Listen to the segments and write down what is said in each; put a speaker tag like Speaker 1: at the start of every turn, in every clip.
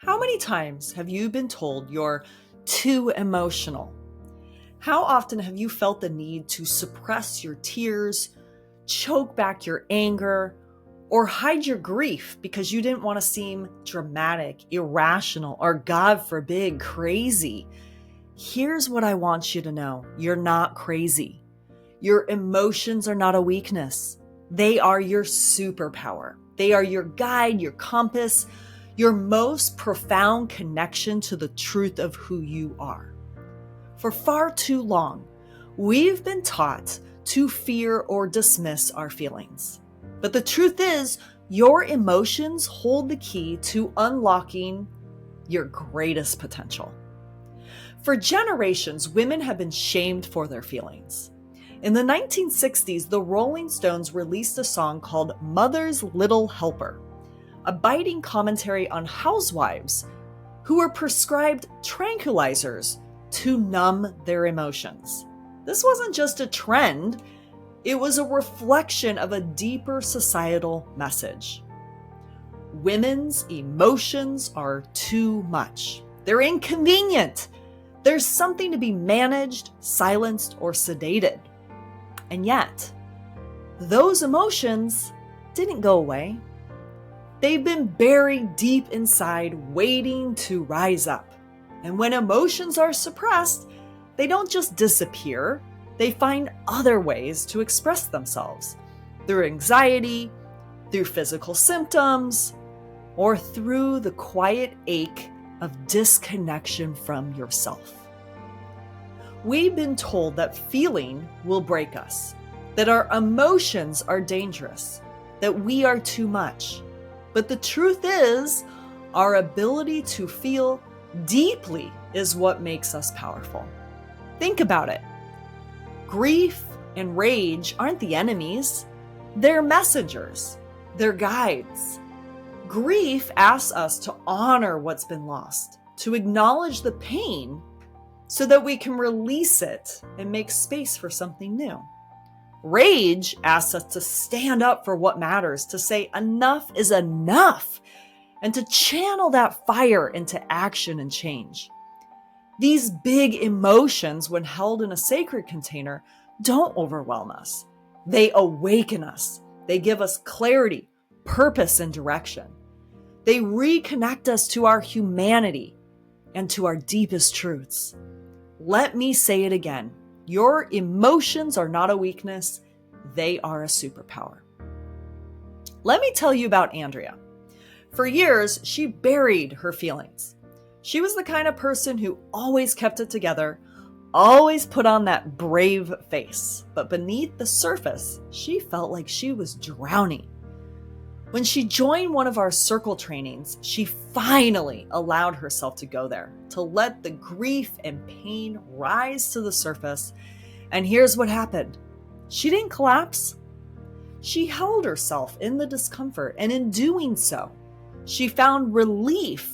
Speaker 1: How many times have you been told you're too emotional? How often have you felt the need to suppress your tears, choke back your anger, or hide your grief because you didn't want to seem dramatic, irrational, or God forbid, crazy? Here's what I want you to know. You're not crazy. Your emotions are not a weakness. They are your superpower. They are your guide, your compass, your most profound connection to the truth of who you are. For far too long, we've been taught to fear or dismiss our feelings. But the truth is, your emotions hold the key to unlocking your greatest potential. For generations, women have been shamed for their feelings. In the 1960s, the Rolling Stones released a song called Mother's Little Helper, a biting commentary on housewives who were prescribed tranquilizers to numb their emotions. This wasn't just a trend, it was a reflection of a deeper societal message. Women's emotions are too much. They're inconvenient. There's something to be managed, silenced, or sedated. And yet, those emotions didn't go away. They've been buried deep inside, waiting to rise up. And when emotions are suppressed, they don't just disappear, they find other ways to express themselves through anxiety, through physical symptoms, or through the quiet ache of disconnection from yourself. We've been told that feeling will break us, that our emotions are dangerous, that we are too much. But the truth is, our ability to feel deeply is what makes us powerful. Think about it. Grief and rage aren't the enemies. They're messengers. They're guides. Grief asks us to honor what's been lost, to acknowledge the pain so that we can release it and make space for something new. Rage asks us to stand up for what matters, to say enough is enough, and to channel that fire into action and change. These big emotions, when held in a sacred container, don't overwhelm us. They awaken us. They give us clarity, purpose, and direction. They reconnect us to our humanity and to our deepest truths. Let me say it again. Your emotions are not a weakness. They are a superpower. Let me tell you about Andrea. For years, she buried her feelings. She was the kind of person who always kept it together, always put on that brave face. But beneath the surface, she felt like she was drowning. When she joined one of our circle trainings, she finally allowed herself to go there, to let the grief and pain rise to the surface. And here's what happened. She didn't collapse. She held herself in the discomfort, and in doing so, she found relief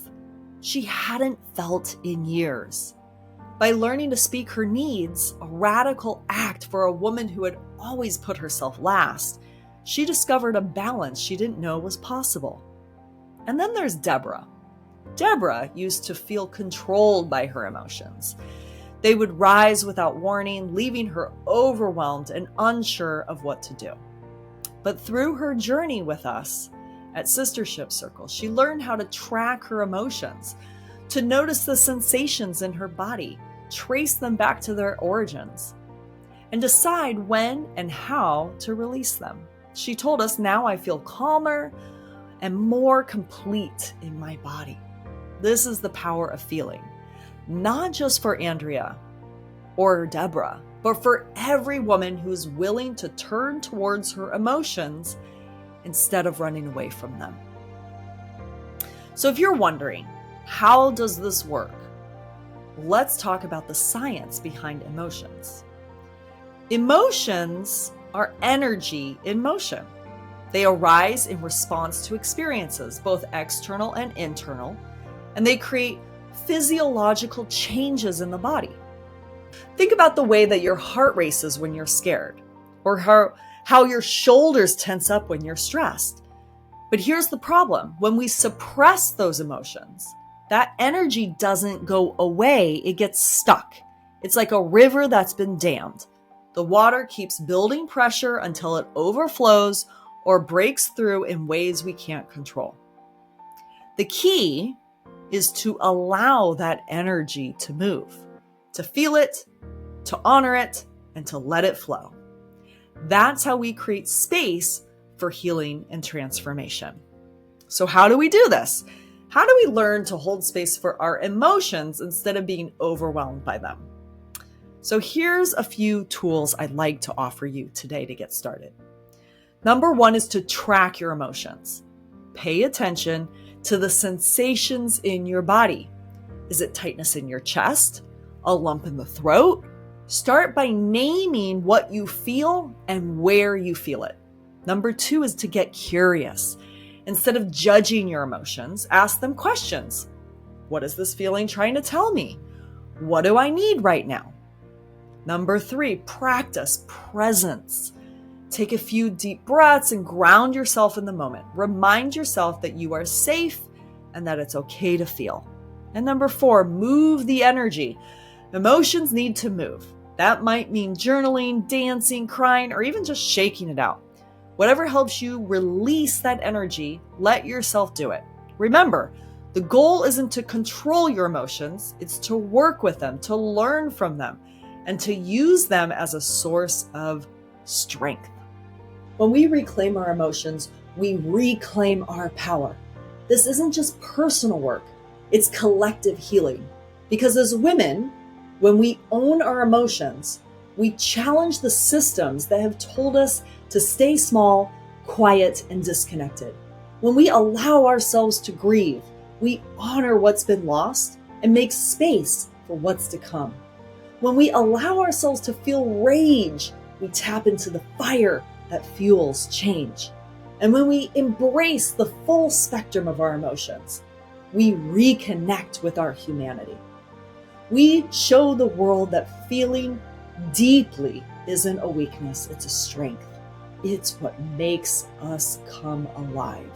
Speaker 1: she hadn't felt in years. By learning to speak her needs, a radical act for a woman who had always put herself last, she discovered a balance she didn't know was possible. And then there's Deborah. Deborah used to feel controlled by her emotions. They would rise without warning, leaving her overwhelmed and unsure of what to do. But through her journey with us at Sistership Circle, she learned how to track her emotions, to notice the sensations in her body, trace them back to their origins, and decide when and how to release them. She told us, now I feel calmer and more complete in my body. This is the power of feeling, not just for Andrea or Deborah, but for every woman who's willing to turn towards her emotions instead of running away from them. So if you're wondering, how does this work? Let's talk about the science behind emotions. Emotions are energy in motion. They arise in response to experiences, both external and internal, and they create physiological changes in the body. Think about the way that your heart races when you're scared, or how your shoulders tense up when you're stressed. But here's the problem. When we suppress those emotions, that energy doesn't go away, it gets stuck. It's like a river that's been dammed. The water keeps building pressure until it overflows or breaks through in ways we can't control. The key is to allow that energy to move, to feel it, to honor it, and to let it flow. That's how we create space for healing and transformation. So how do we do this? How do we learn to hold space for our emotions instead of being overwhelmed by them? So here's a few tools I'd like to offer you today to get started. Number one is to track your emotions. Pay attention to the sensations in your body. Is it tightness in your chest? A lump in the throat? Start by naming what you feel and where you feel it. Number two is to get curious. Instead of judging your emotions, ask them questions. What is this feeling trying to tell me? What do I need right now? Number three, practice presence. Take a few deep breaths and ground yourself in the moment. Remind yourself that you are safe and that it's okay to feel. And number four, move the energy. Emotions need to move. That might mean journaling, dancing, crying, or even just shaking it out. Whatever helps you release that energy, let yourself do it. Remember, the goal isn't to control your emotions, it's to work with them, to learn from them, and to use them as a source of strength. When we reclaim our emotions, we reclaim our power. This isn't just personal work, it's collective healing. Because as women, when we own our emotions, we challenge the systems that have told us to stay small, quiet, and disconnected. When we allow ourselves to grieve, we honor what's been lost and make space for what's to come. When we allow ourselves to feel rage, we tap into the fire that fuels change. And when we embrace the full spectrum of our emotions, we reconnect with our humanity. We show the world that feeling deeply isn't a weakness, it's a strength. It's what makes us come alive.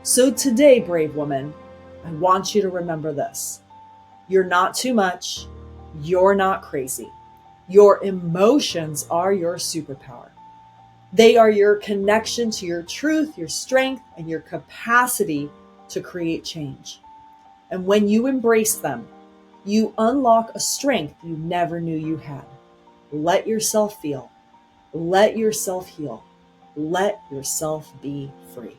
Speaker 1: So today, brave woman, I want you to remember this. You're not too much. You're not crazy. Your emotions are your superpower. They are your connection to your truth, your strength, and your capacity to create change. And when you embrace them, you unlock a strength you never knew you had. Let yourself feel. Let yourself heal. Let yourself be free.